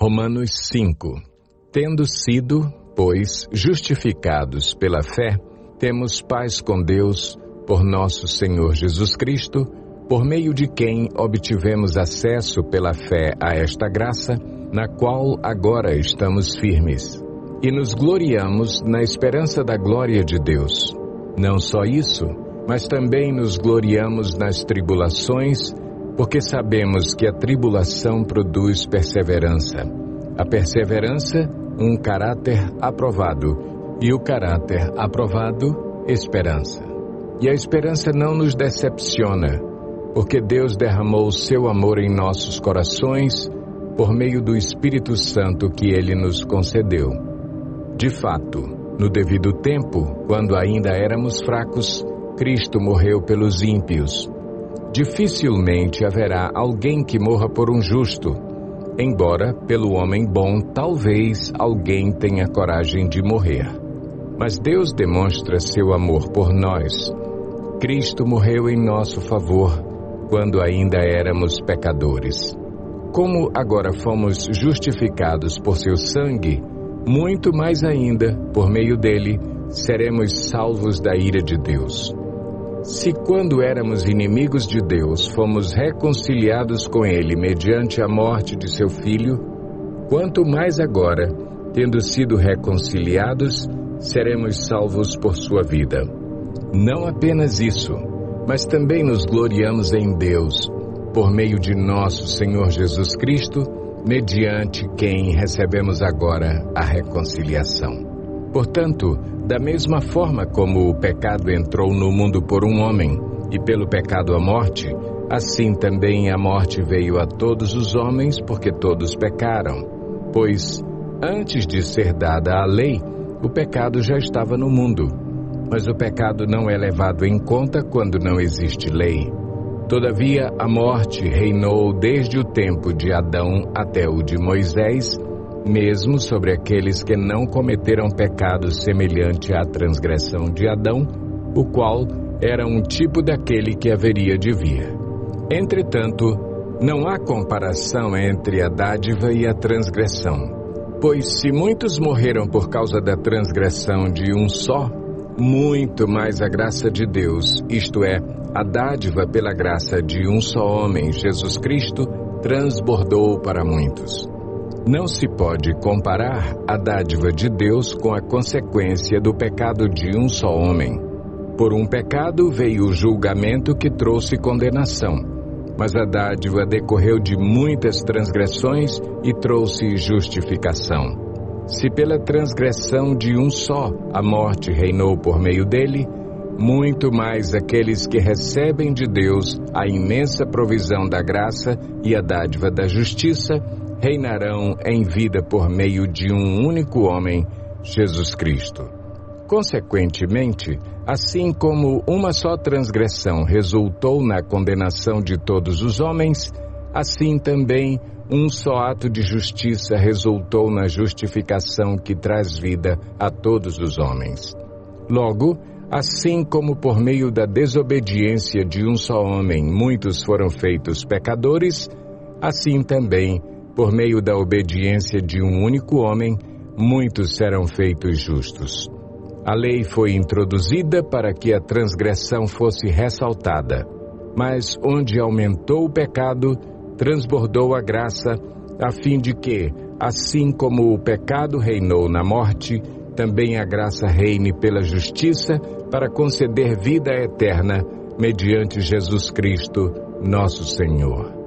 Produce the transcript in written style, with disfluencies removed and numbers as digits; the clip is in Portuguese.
Romanos 5. Tendo sido, pois, justificados pela fé, temos paz com Deus, por nosso Senhor Jesus Cristo, por meio de quem obtivemos acesso pela fé a esta graça, na qual agora estamos firmes. E nos gloriamos na esperança da glória de Deus. Não só isso, mas também nos gloriamos nas tribulações, porque sabemos que a tribulação produz perseverança. A perseverança, um caráter aprovado, e o caráter aprovado, esperança. E a esperança não nos decepciona, porque Deus derramou o seu amor em nossos corações por meio do Espírito Santo que Ele nos concedeu. De fato, no devido tempo, quando ainda éramos fracos, Cristo morreu pelos ímpios. Dificilmente haverá alguém que morra por um justo, embora pelo homem bom talvez alguém tenha coragem de morrer. Mas Deus demonstra seu amor por nós. Cristo morreu em nosso favor, quando ainda éramos pecadores. Como agora fomos justificados por seu sangue, muito mais ainda, por meio dele, seremos salvos da ira de Deus. Se quando éramos inimigos de Deus, fomos reconciliados com ele mediante a morte de seu Filho, quanto mais agora, tendo sido reconciliados, seremos salvos por sua vida. Não apenas isso, mas também nos gloriamos em Deus, por meio de nosso Senhor Jesus Cristo, mediante quem recebemos agora a reconciliação. Portanto, da mesma forma como o pecado entrou no mundo por um homem, e pelo pecado a morte, assim também a morte veio a todos os homens, porque todos pecaram. Pois, antes de ser dada a lei, o pecado já estava no mundo. Mas o pecado não é levado em conta quando não existe lei. Todavia, a morte reinou desde o tempo de Adão até o de Moisés, mesmo sobre aqueles que não cometeram pecado semelhante à transgressão de Adão, o qual era um tipo daquele que haveria de vir. Entretanto, não há comparação entre a dádiva e a transgressão. Pois se muitos morreram por causa da transgressão de um só, muito mais a graça de Deus, isto é, a dádiva pela graça de um só homem, Jesus Cristo, transbordou para muitos. Não se pode comparar a dádiva de Deus com a consequência do pecado de um só homem. Por um pecado veio o julgamento que trouxe condenação, mas a dádiva decorreu de muitas transgressões e trouxe justificação. Se pela transgressão de um só a morte reinou por meio dele, muito mais aqueles que recebem de Deus a imensa provisão da graça e a dádiva da justiça reinarão em vida por meio de um único homem, Jesus Cristo. Consequentemente, assim como uma só transgressão resultou na condenação de todos os homens, assim também um só ato de justiça resultou na justificação que traz vida a todos os homens. Logo, assim como por meio da desobediência de um só homem muitos foram feitos pecadores, assim também, por meio da obediência de um único homem, muitos serão feitos justos. A lei foi introduzida para que a transgressão fosse ressaltada, mas onde aumentou o pecado, transbordou a graça, a fim de que, assim como o pecado reinou na morte, também a graça reine pela justiça para conceder vida eterna mediante Jesus Cristo, nosso Senhor.